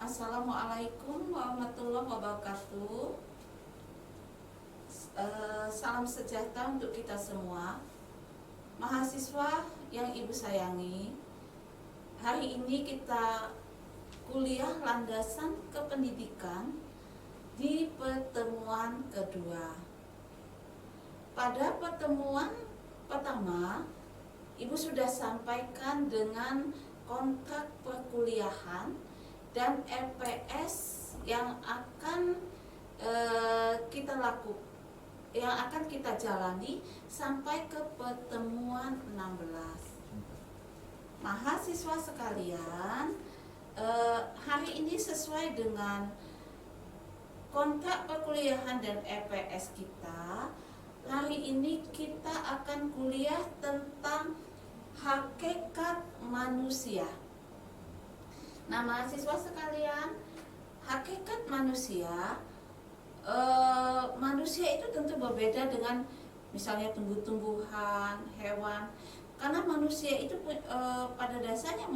Assalamualaikum warahmatullahi wabarakatuh. Salam sejahtera untuk kita semua. Mahasiswa yang Ibu sayangi, hari ini kita kuliah landasan kependidikan di pertemuan kedua. Pada pertemuan pertama, Ibu sudah sampaikan dengan kontrak perkuliahan dan LPS yang akan kita jalani sampai ke pertemuan 16. Mahasiswa sekalian, hari ini sesuai dengan kontrak perkuliahan dan LPS kita, hari ini kita akan kuliah tentang hakikat manusia. Nah, mahasiswa sekalian, hakikat manusia, manusia itu tentu berbeda dengan misalnya tumbuh-tumbuhan, hewan, karena manusia itu pada dasarnya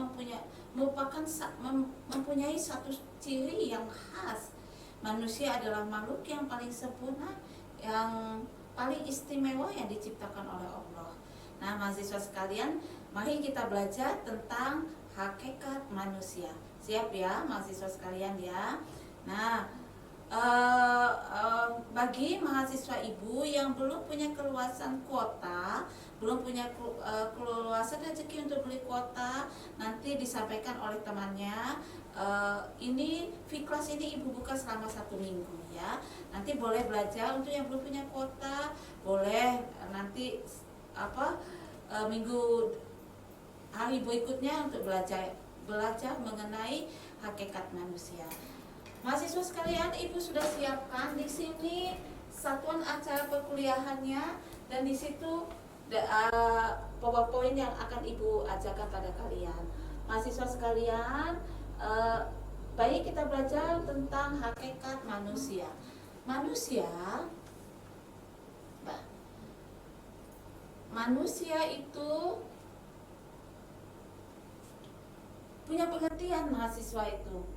mempunyai satu ciri yang khas. Manusia adalah makhluk yang paling sempurna, yang paling istimewa yang diciptakan oleh Allah. Nah, mahasiswa sekalian, mari kita belajar tentang hakikat manusia. Siap ya mahasiswa sekalian ya. Nah, bagi mahasiswa Ibu yang belum punya keluasan kuota, belum punya keluasan rezeki untuk beli kuota, nanti disampaikan oleh temannya. Ini kelas ini Ibu buka selama 1 minggu ya. Nanti boleh belajar. Untuk yang belum punya kuota boleh nanti minggu hari berikutnya untuk belajar mengenai hakikat manusia. Mahasiswa sekalian, Ibu sudah siapkan di sini satuan acara perkuliahannya, dan di situ PowerPoint yang akan Ibu ajarkan pada kalian. Mahasiswa sekalian, baik kita belajar tentang hakikat manusia. Manusia itu punya pengertian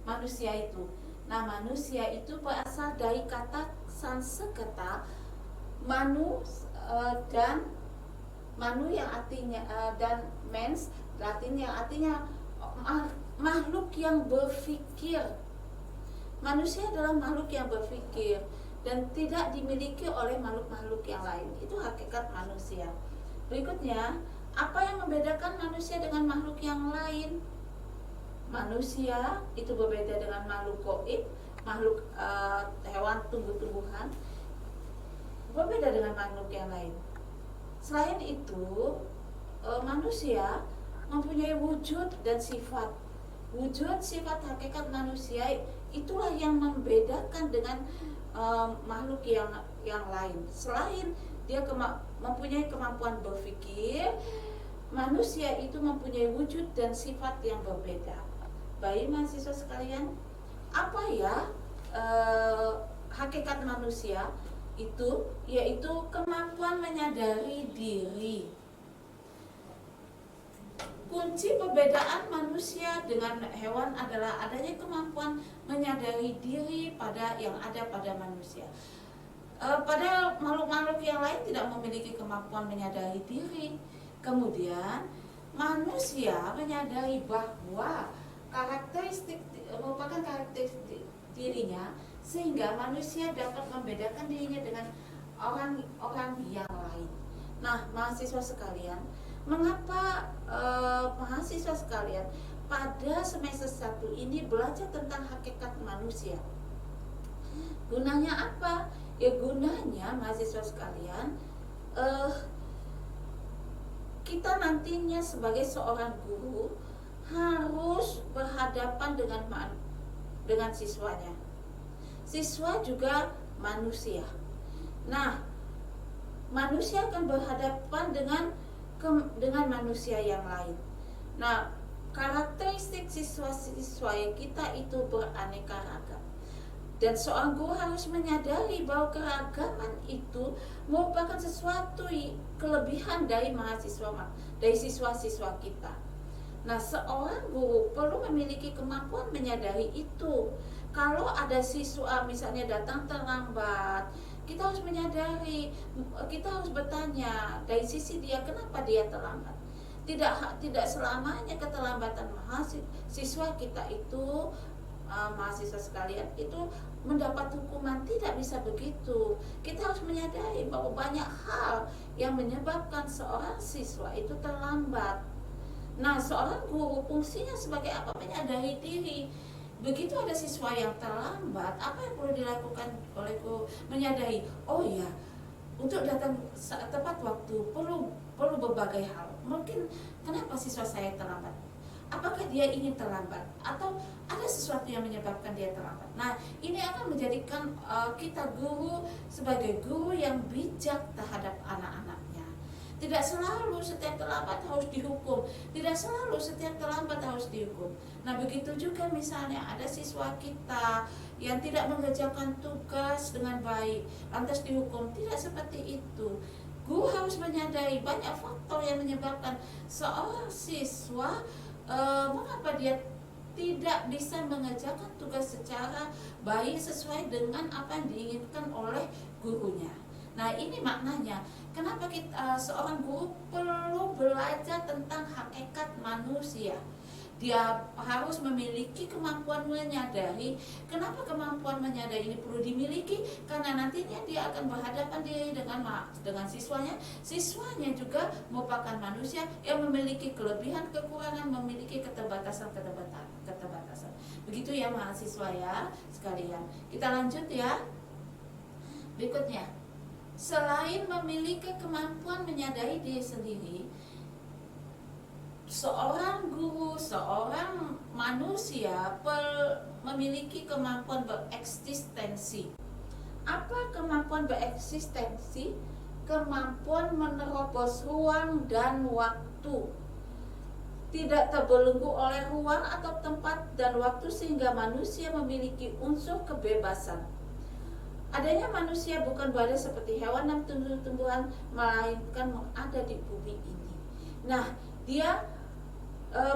manusia itu. Nah, manusia itu berasal dari kata Sanskerta manu, dan manu yang artinya dan mens Latin yang artinya makhluk yang berpikir. Manusia adalah makhluk yang berpikir dan tidak dimiliki oleh makhluk-makhluk yang lain. Itu hakikat manusia. Berikutnya, apa yang membedakan manusia dengan makhluk yang lain? Manusia itu berbeda dengan makhluk gaib, makhluk hewan, tumbuh-tumbuhan, berbeda dengan makhluk yang lain. Selain itu, manusia mempunyai wujud dan sifat. Wujud, sifat, hakikat manusia itulah yang membedakan dengan makhluk yang lain. Selain dia mempunyai kemampuan berpikir, manusia itu mempunyai wujud dan sifat yang berbeda. Baik mahasiswa sekalian, apa ya hakikat manusia itu? Yaitu kemampuan menyadari diri. Kunci perbedaan manusia dengan hewan adalah adanya kemampuan menyadari diri yang ada pada manusia. Pada makhluk-makhluk yang lain tidak memiliki kemampuan menyadari diri. Kemudian manusia menyadari bahwa merupakan karakteristik dirinya, sehingga manusia dapat membedakan dirinya dengan orang yang lain. Nah, mahasiswa sekalian, mengapa mahasiswa sekalian pada semester 1 ini belajar tentang hakikat manusia? Gunanya apa? Ya, gunanya mahasiswa sekalian, kita nantinya sebagai seorang guru harus berhadapan dengan siswanya. Siswa juga manusia. Nah, manusia akan berhadapan dengan manusia yang lain. Nah, karakteristik siswa-siswa kita itu beraneka ragam. Dan seorang guru harus menyadari bahwa keragaman itu merupakan sesuatu kelebihan dari mahasiswa, dari siswa-siswa kita. Nah, seorang guru perlu memiliki kemampuan menyadari itu. Kalau ada siswa misalnya datang terlambat, kita harus menyadari, kita harus bertanya dari sisi dia kenapa dia terlambat. Tidak selamanya keterlambatan mahasiswa kita itu, mahasiswa sekalian itu mendapat hukuman. Tidak bisa begitu. Kita harus menyadari bahwa banyak hal yang menyebabkan seorang siswa itu terlambat. Nah, seorang guru fungsinya sebagai apa? Menyadari diri. Begitu ada siswa yang terlambat, apa yang perlu dilakukan oleh guru? Menyadari, oh ya, untuk datang tepat waktu perlu berbagai hal. Mungkin kenapa siswa saya terlambat? Apakah dia ingin terlambat atau ada sesuatu yang menyebabkan dia terlambat? Nah, ini akan menjadikan kita guru sebagai guru yang bijak terhadap anak-anaknya. Tidak selalu setiap terlambat harus dihukum. Tidak selalu setiap terlambat harus dihukum. Nah, begitu juga misalnya ada siswa kita yang tidak mengerjakan tugas dengan baik, lantas dihukum. Tidak seperti itu. Guru harus menyadari banyak faktor yang menyebabkan seorang siswa mengapa dia tidak bisa mengerjakan tugas secara baik sesuai dengan apa yang diinginkan oleh gurunya. Nah, ini maknanya kenapa seorang guru perlu belajar tentang hakikat manusia. Dia harus memiliki kemampuan menyadari. Kenapa kemampuan menyadari ini perlu dimiliki? Karena nantinya dia akan berhadapan diri dengan siswanya. Siswanya juga merupakan manusia yang memiliki kelebihan, kekurangan, memiliki keterbatasan. Begitu ya mahasiswa ya sekalian. Kita lanjut ya. Berikutnya, selain memiliki kemampuan menyadari diri sendiri, seorang guru, seorang manusia memiliki kemampuan bereksistensi. Apa kemampuan bereksistensi? Kemampuan menerobos ruang dan waktu, tidak terbelenggu oleh ruang atau tempat dan waktu, sehingga manusia memiliki unsur kebebasan. Adanya manusia bukan berada seperti hewan dan tumbuh-tumbuhan, melainkan ada di bumi ini. Nah, dia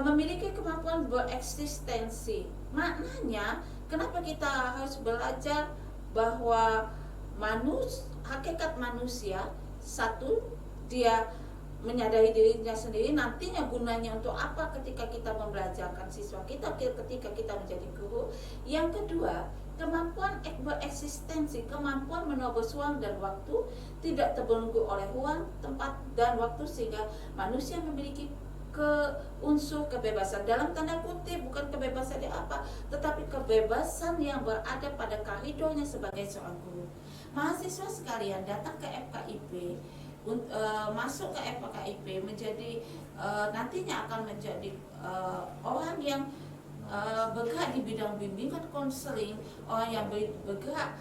memiliki kemampuan bereksistensi. Maknanya, kenapa kita harus belajar bahwa hakikat manusia, satu, dia menyadari dirinya sendiri, nantinya gunanya untuk apa ketika kita membelajarkan siswa kita, ketika kita menjadi guru. Yang kedua, kemampuan bereksistensi, kemampuan menerobos ruang dan waktu, tidak terbelenggu oleh ruang, tempat, dan waktu, sehingga manusia memiliki unsur kebebasan. Dalam tanda kutip, bukan kebebasan apa, tetapi kebebasan yang berada pada koridornya sebagai seorang guru. Mahasiswa sekalian datang ke FKIP, masuk ke FKIP menjadi nantinya akan menjadi orang yang bergerak di bidang bimbingan konseling, orang yang bergerak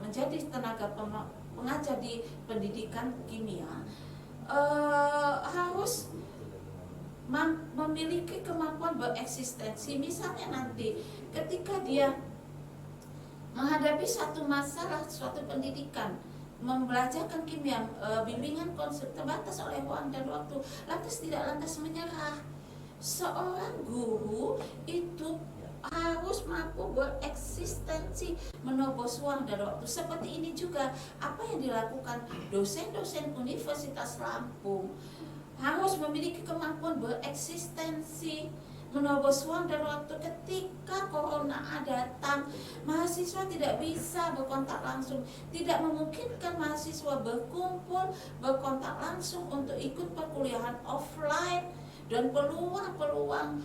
menjadi tenaga pengajar di pendidikan kimia, harus memiliki kemampuan bereksistensi. Misalnya nanti ketika dia menghadapi suatu masalah, suatu pendidikan, membelajarkan kimia, bimbingan konsep terbatas oleh ruang dan waktu, lantas tidak lantas menyerah. Seorang guru itu harus mampu bereksistensi, menerobos ruang dan waktu. Seperti ini juga apa yang dilakukan dosen-dosen Universitas Lampung, harus memiliki kemampuan bereksistensi, menerobos ruang dan waktu. Ketika corona datang, mahasiswa tidak bisa berkontak langsung, tidak memungkinkan mahasiswa berkumpul, berkontak langsung untuk ikut perkuliahan offline, dan peluang-peluang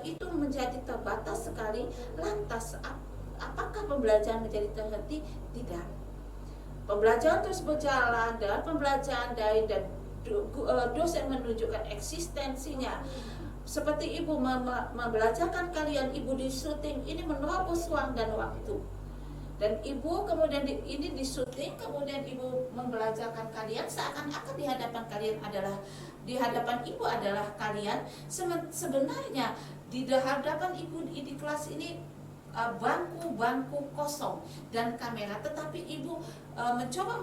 itu menjadi terbatas sekali. Lantas apakah pembelajaran menjadi terhenti? Tidak. Pembelajaran terus berjalan dengan pembelajaran daring, dan dosen menunjukkan eksistensinya. Seperti ibu membelajarkan kalian, ibu di syuting ini menerobos ruang dan waktu. Dan ibu kemudian ini di syuting, kemudian ibu membelajarkan kalian seakan-akan di hadapan ibu adalah kalian. Sebenarnya di hadapan ibu di kelas ini bangku kosong dan kamera, tetapi ibu mencoba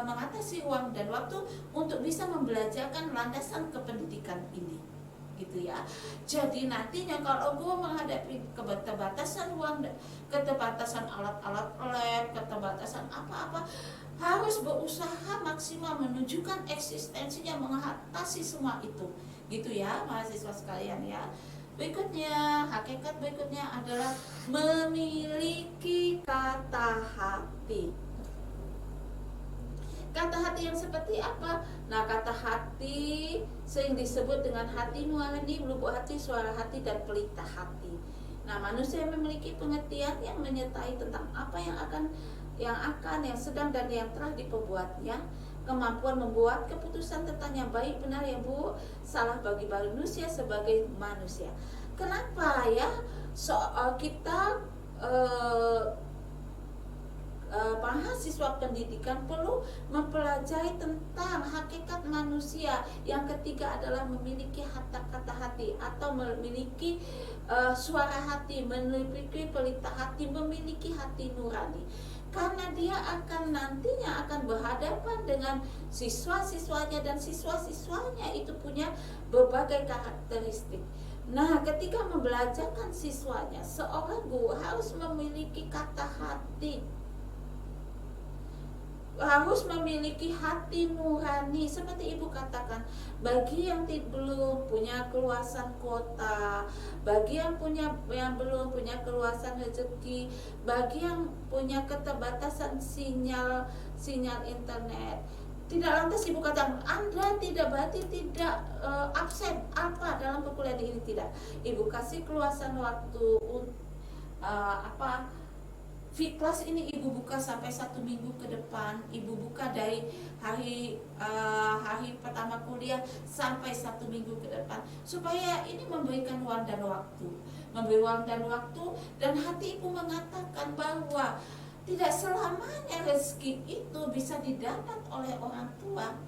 mengatasi ruang dan waktu untuk bisa membelajarkan landasan kependidikan ini. gitu ya. Jadi nantinya kalau guru menghadapi keterbatasan ruang, keterbatasan alat-alat lab, keterbatasan apa-apa, harus berusaha maksimal menunjukkan eksistensinya, mengatasi semua itu, gitu ya mahasiswa sekalian ya. Berikutnya, hakikat berikutnya adalah memiliki kata hati. Kata hati yang seperti apa? Nah, kata hati sering disebut dengan hati nurani, lubuk hati, suara hati, dan pelita hati. Nah, manusia yang memiliki pengertian yang menyertai tentang apa yang sedang dan yang telah diperbuatnya, kemampuan membuat keputusan tentang yang baik, benar, yang buruk, salah bagi manusia sebagai manusia. Kenapa ya kita mahasiswa pendidikan perlu mempelajari tentang hakikat manusia? Yang ketiga adalah memiliki kata hati atau memiliki suara hati, memiliki pelita hati, memiliki hati nurani. Karena dia nantinya akan berhadapan dengan siswa-siswanya, dan siswa-siswanya itu punya berbagai karakteristik. Nah, ketika membelajarkan siswanya, seorang guru harus memiliki kata hati, harus memiliki hati nurani. Seperti ibu katakan, bagi yang belum punya keluasan kuota, bagi yang belum punya keluasan rezeki, bagi yang punya keterbatasan sinyal internet, tidak lantas ibu katakan Anda tidak berarti tidak absen apa dalam perkuliahan ini, tidak. Ibu kasih keluasan waktu kelas ini ibu buka sampai 1 minggu ke depan. Ibu buka dari hari pertama kuliah sampai 1 minggu ke depan, supaya ini memberikan ruang dan waktu, dan hati ibu mengatakan bahwa tidak selamanya rezeki itu bisa didapat oleh orang tua.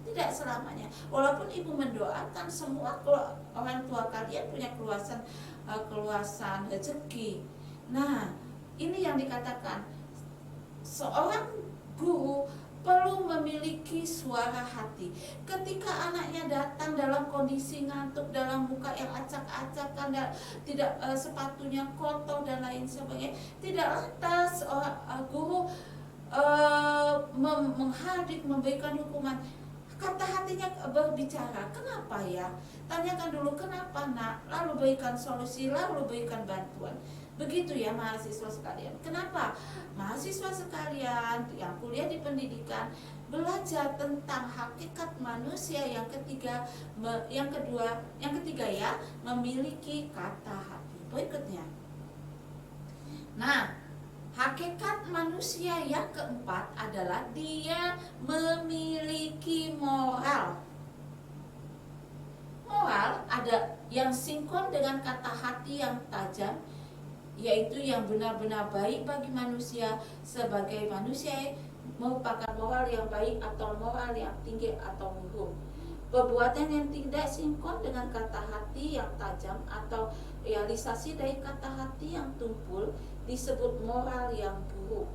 Tidak selamanya. Walaupun ibu mendoakan semua orang tua kalian punya keluasan rezeki. Nah, ini yang dikatakan seorang guru perlu memiliki suara hati. Ketika anaknya datang dalam kondisi ngantuk, dalam muka yang acak-acakan, tidak sepatunya kotor dan lain sebagainya, tidak lantas guru menghadik, memberikan hukuman. Kata hatinya berbicara. Kenapa ya? Tanyakan dulu kenapa nak, lalu berikan solusi, lalu berikan bantuan. Begitu ya mahasiswa sekalian. Kenapa? Mahasiswa sekalian yang kuliah di pendidikan belajar tentang hakikat manusia. Yang ketiga ya, memiliki kata hati. Berikutnya. Nah, hakikat manusia yang keempat adalah dia memiliki moral. Moral ada yang sinkron dengan kata hati yang tajam, yaitu yang benar-benar baik bagi manusia. Sebagai manusia merupakan moral yang baik atau moral yang tinggi atau luhur. Perbuatan yang tidak sinkron dengan kata hati yang tajam atau realisasi dari kata hati yang tumpul disebut moral yang buruk,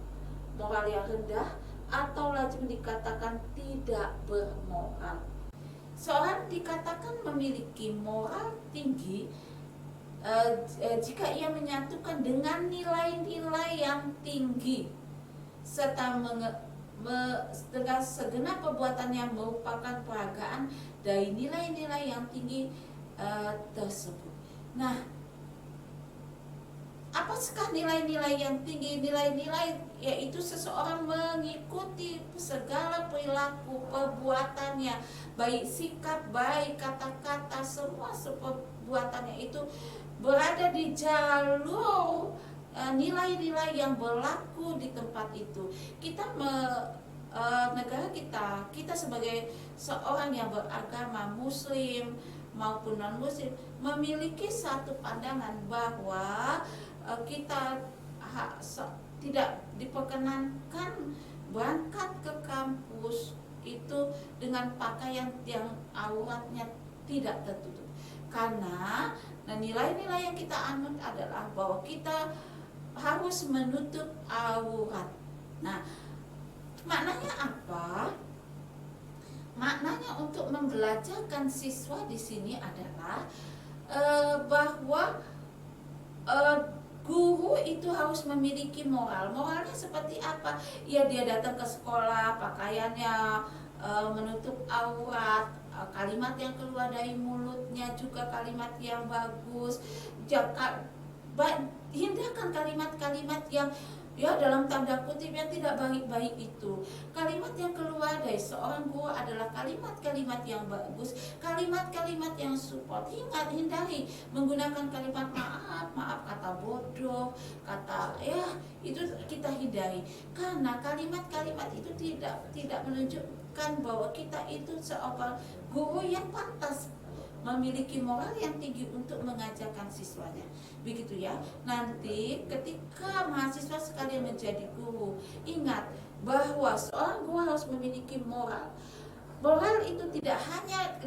moral yang rendah, atau lazim dikatakan tidak bermoral. Seorang dikatakan memiliki moral tinggi jika ia menyatukan dengan nilai-nilai yang tinggi serta dengan segenap perbuatannya merupakan peragaan dari nilai-nilai yang tinggi tersebut. Nah, apakah nilai-nilai yang tinggi? Nilai-nilai yaitu seseorang mengikuti segala perilaku perbuatannya, baik sikap, baik kata-kata, semua perbuatannya itu berada di jalur nilai-nilai yang berlaku di tempat itu. Negara kita sebagai seorang yang beragama Muslim maupun non Muslim memiliki satu pandangan bahwa kita tidak diperkenankan berangkat ke kampus itu dengan pakaian yang auratnya tidak tertutup. Karena nilai-nilai yang kita anut adalah bahwa kita harus menutup aurat. Nah, maknanya apa? maknanya untuk membelajarkan siswa di sini adalah bahwa guru itu harus memiliki moral. Moralnya seperti apa? Ya, dia datang ke sekolah, pakaiannya menutup aurat, kalimat yang keluar dari mulutnya juga kalimat yang bagus. Hindarkan kalimat-kalimat yang ya dalam tanda kutip yang tidak baik-baik itu. Kalimat yang keluar dari seorang guru adalah kalimat-kalimat yang bagus, kalimat-kalimat yang support. Hindari menggunakan kalimat maaf kata bodoh, kata ya, itu kita hindari, karena kalimat-kalimat itu tidak menunjukkan bahwa kita itu seorang guru yang pantas, memiliki moral yang tinggi untuk mengajarkan siswanya. Begitu ya. Nanti ketika mahasiswa sekalian menjadi guru, ingat bahwa seorang guru harus memiliki moral. Moral itu tidak hanya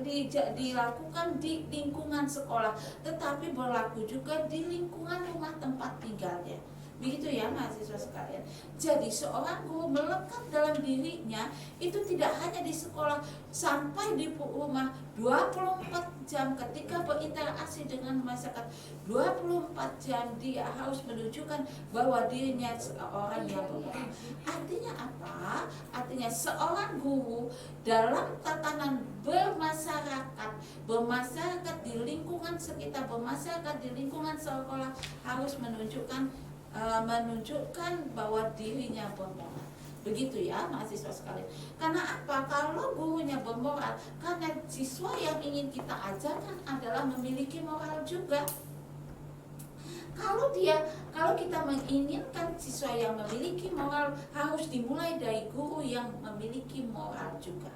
dilakukan di lingkungan sekolah, tetapi berlaku juga di lingkungan rumah tempat tinggalnya. Begitu ya mahasiswa sekalian. Jadi seorang guru melekat dalam dirinya itu tidak hanya di sekolah, sampai di rumah 24 jam ketika berinteraksi dengan masyarakat. 24 jam dia harus menunjukkan bahwa dirinya seorang yang bermoral. Artinya apa? Artinya seorang guru dalam tatanan bermasyarakat di lingkungan sekitar, bermasyarakat di lingkungan sekolah, harus menunjukkan bahwa dirinya bermoral. Begitu ya mahasiswa sekalian. Karena apa? Kalau gurunya bermoral, karena siswa yang ingin kita ajarkan adalah memiliki moral juga. Kalau kita menginginkan siswa yang memiliki moral, harus dimulai dari guru yang memiliki moral juga.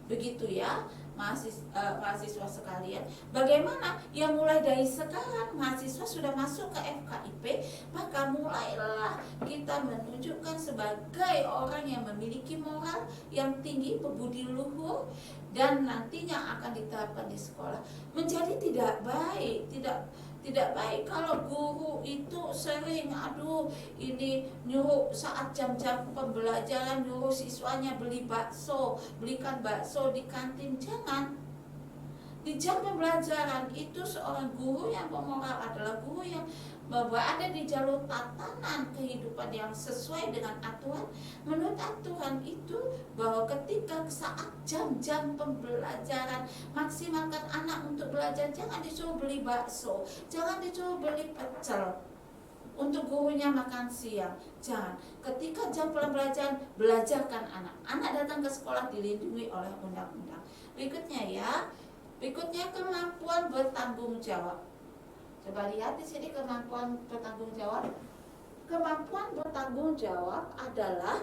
Begitu ya mahasiswa sekalian. Bagaimana? Ya mulai dari sekarang mahasiswa sudah masuk ke FKIP, maka mulailah kita menunjukkan sebagai orang yang memiliki moral yang tinggi, berbudi luhur, dan nantinya akan diterapkan di sekolah. Menjadi tidak baik kalau guru itu sering ini nyuruh saat jam-jam pembelajaran nyuruh siswanya belikan bakso di kantin. Jangan. Di jam pembelajaran itu seorang guru yang bermoral adalah guru yang berada di jalur tatanan kehidupan yang sesuai dengan aturan. Menurut aturan itu bahwa ketika saat jam-jam pembelajaran, maksimalkan anak untuk belajar. Jangan disuruh beli bakso, jangan disuruh beli pecel untuk gurunya makan siang. Jangan. Ketika jam pembelajaran, belajarkan anak. Anak datang ke sekolah dilindungi oleh undang-undang. Berikutnya kemampuan bertanggung jawab. Coba lihat di sini kemampuan bertanggung jawab. Kemampuan bertanggung jawab adalah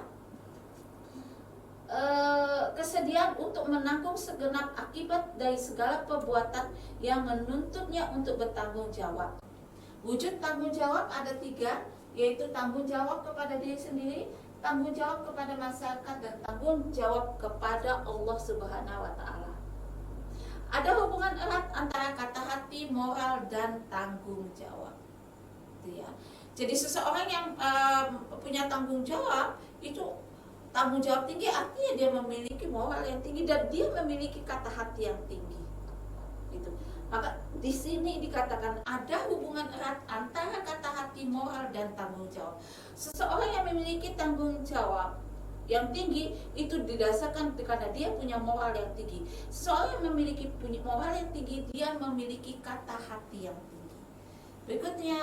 kesediaan untuk menanggung segenap akibat dari segala perbuatan yang menuntutnya untuk bertanggung jawab. Wujud tanggung jawab ada 3, yaitu tanggung jawab kepada diri sendiri, tanggung jawab kepada masyarakat, dan tanggung jawab kepada Allah Subhanahu wa Ta'ala. Ada hubungan erat antara kata hati, moral, dan tanggung jawab. Ya. Jadi seseorang yang punya tanggung jawab itu tanggung jawab tinggi, artinya dia memiliki moral yang tinggi dan dia memiliki kata hati yang tinggi. Gitu. Maka di sini dikatakan ada hubungan erat antara kata hati, moral, dan tanggung jawab. Seseorang yang memiliki tanggung jawab yang tinggi itu didasarkan karena dia punya moral yang tinggi. Seseorang yang memiliki moral yang tinggi, dia memiliki kata hati yang tinggi. Berikutnya,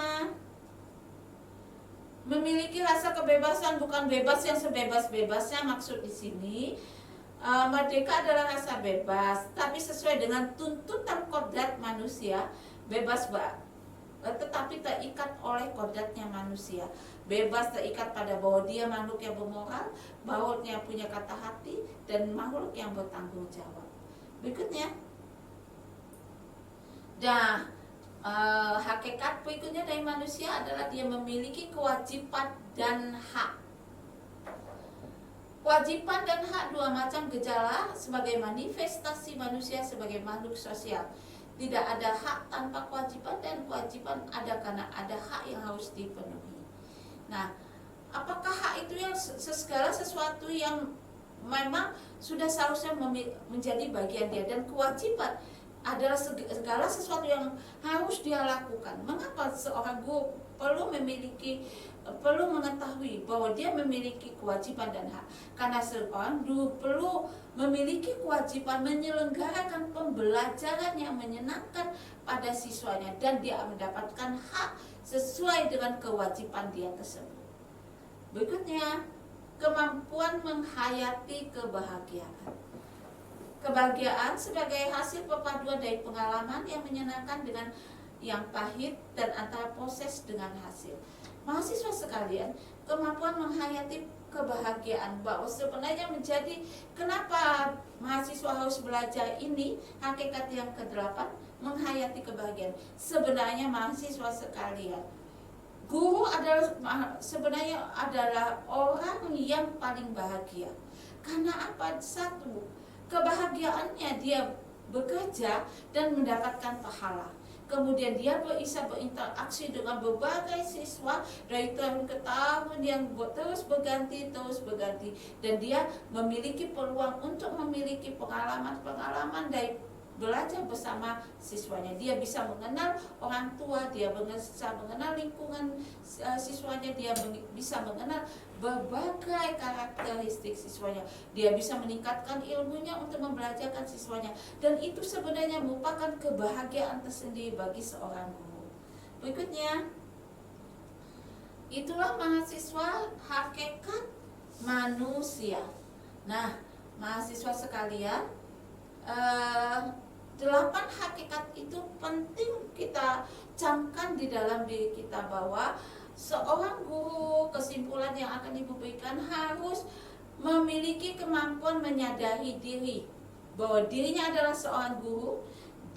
memiliki rasa kebebasan, bukan bebas yang sebebas-bebasnya. Maksud di sini merdeka adalah rasa bebas, tapi sesuai dengan tuntutan kodrat manusia, bebas tetapi terikat oleh kodratnya manusia. Bebas terikat pada bahwa dia makhluk yang bermoral, bahwa dia punya kata hati, dan makhluk yang bertanggung jawab. Berikutnya, hakikat berikutnya dari manusia adalah dia memiliki kewajiban dan hak. Kewajiban dan hak dua macam gejala sebagai manifestasi manusia sebagai makhluk sosial. Tidak ada hak tanpa kewajiban, dan kewajiban ada karena ada hak yang harus dipenuhi. Nah, apakah hak itu yang segala sesuatu yang memang sudah seharusnya menjadi bagian dia, dan kewajiban adalah segala sesuatu yang harus dia lakukan. Mengapa seorang guru perlu mengetahui bahwa dia memiliki kewajiban dan hak? Karena seorang guru perlu memiliki kewajiban menyelenggarakan pembelajaran yang menyenangkan pada siswanya, dan dia mendapatkan hak sesuai dengan kewajiban dia tersebut. Berikutnya, kemampuan menghayati kebahagiaan. Kebahagiaan sebagai hasil perpaduan dari pengalaman yang menyenangkan dengan yang pahit, dan antara proses dengan hasil. Mahasiswa sekalian, kemampuan menghayati kebahagiaan, bahwa sebenarnya menjadi kenapa mahasiswa harus belajar ini, hakikat yang ke-8, menghayati kebahagiaan. Sebenarnya mahasiswa sekalian, guru sebenarnya adalah orang yang paling bahagia. Karena apa? Satu, kebahagiaannya dia bekerja dan mendapatkan pahala. Kemudian dia bisa berinteraksi dengan berbagai siswa dari tahun ke tahun yang terus berganti. Dan dia memiliki peluang untuk memiliki pengalaman dari belajar bersama siswanya. Dia bisa mengenal orang tua, dia bisa mengenal lingkungan siswanya, dia bisa mengenal berbagai karakteristik siswanya. Dia bisa meningkatkan ilmunya untuk membelajarkan siswanya, dan itu sebenarnya merupakan kebahagiaan tersendiri bagi seorang guru. Berikutnya, itulah mahasiswa hakikat manusia. Nah, mahasiswa sekalian, 8 hakikat itu penting kita camkan di dalam diri kita, bahwa seorang guru, kesimpulan yang akan Ibu berikan, harus memiliki kemampuan menyadari diri bahwa dirinya adalah seorang guru,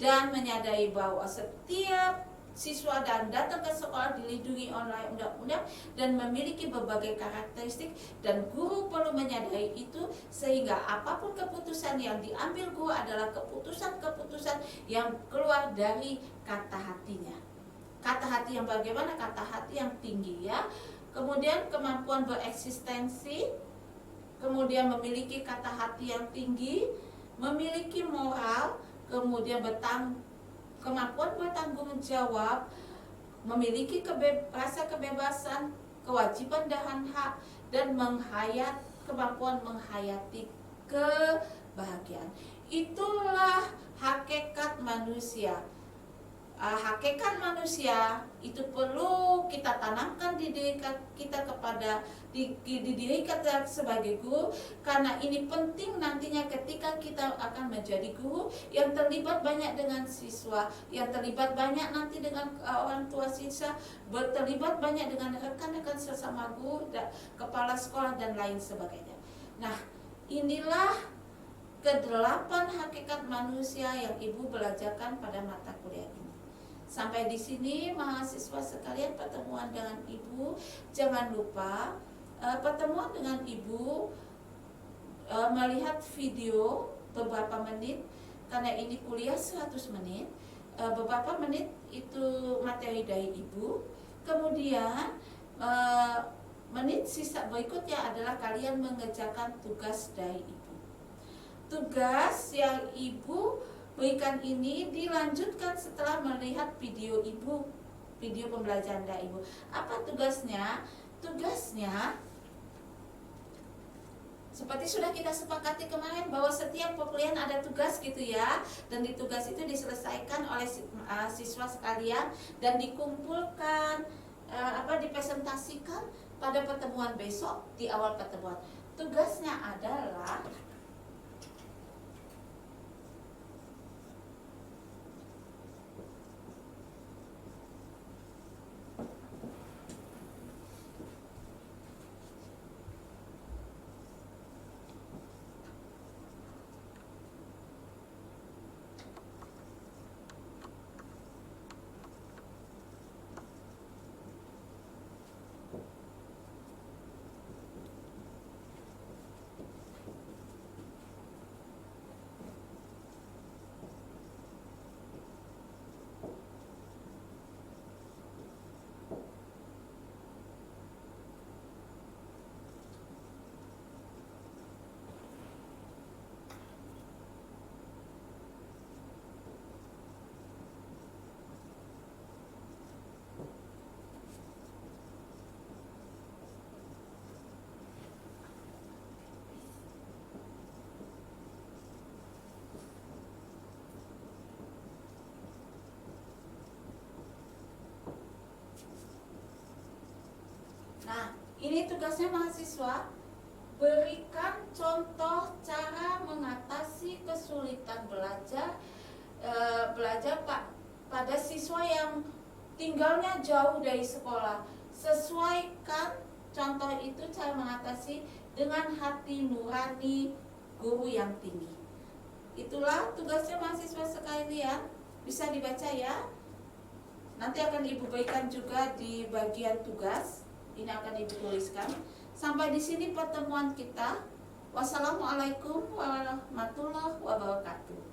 dan menyadari bahwa setiap siswa dan datang ke sekolah dilindungi oleh undang-undang dan memiliki berbagai karakteristik, dan guru perlu menyadari itu, sehingga apapun keputusan yang diambil guru adalah keputusan-keputusan yang keluar dari kata hatinya. Kata hati yang bagaimana? Kata hati yang tinggi, ya. Kemudian kemampuan bereksistensi, kemudian memiliki kata hati yang tinggi, memiliki moral, kemudian kemampuan bertanggung jawab, memiliki rasa kebebasan, kewajiban dan hak, dan kemampuan menghayati kebahagiaan. Itulah hakikat manusia. Hakikat manusia itu perlu kita tanamkan di diri kita di diri kita sebagai guru, karena ini penting nantinya ketika kita akan menjadi guru yang terlibat banyak dengan siswa, yang terlibat banyak nanti dengan orang tua siswa, terlibat banyak dengan rekan-rekan sesama guru, kepala sekolah dan lain sebagainya. Nah, inilah ke-8 hakikat manusia yang Ibu belajarkan pada mata kuliah ini. Sampai di sini mahasiswa sekalian, pertemuan dengan Ibu. Jangan lupa pertemuan dengan Ibu melihat video beberapa menit, karena ini kuliah 100 menit. Beberapa menit itu materi dari Ibu. Kemudian menit sisa berikutnya adalah kalian mengerjakan tugas dari Ibu. Tugas yang Ibu berikan ini dilanjutkan setelah melihat video Ibu, video pembelajaran dari Ibu. Apa tugasnya? Tugasnya seperti sudah kita sepakati kemarin, bahwa setiap perkuliahan ada tugas gitu ya, dan di tugas itu diselesaikan oleh siswa sekalian dan dikumpulkan, dipresentasikan pada pertemuan besok. Di awal pertemuan, tugasnya adalah Nah, ini tugasnya mahasiswa, berikan contoh cara mengatasi kesulitan belajar pada siswa yang tinggalnya jauh dari sekolah. Sesuaikan contoh itu cara mengatasi dengan hati nurani guru yang tinggi. Itulah tugasnya mahasiswa sekalian, bisa dibaca ya. Nanti akan Ibu berikan juga di bagian tugas. Ini akan Ibu tuliskan. Sampai di sini pertemuan kita. Wassalamualaikum warahmatullahi wabarakatuh.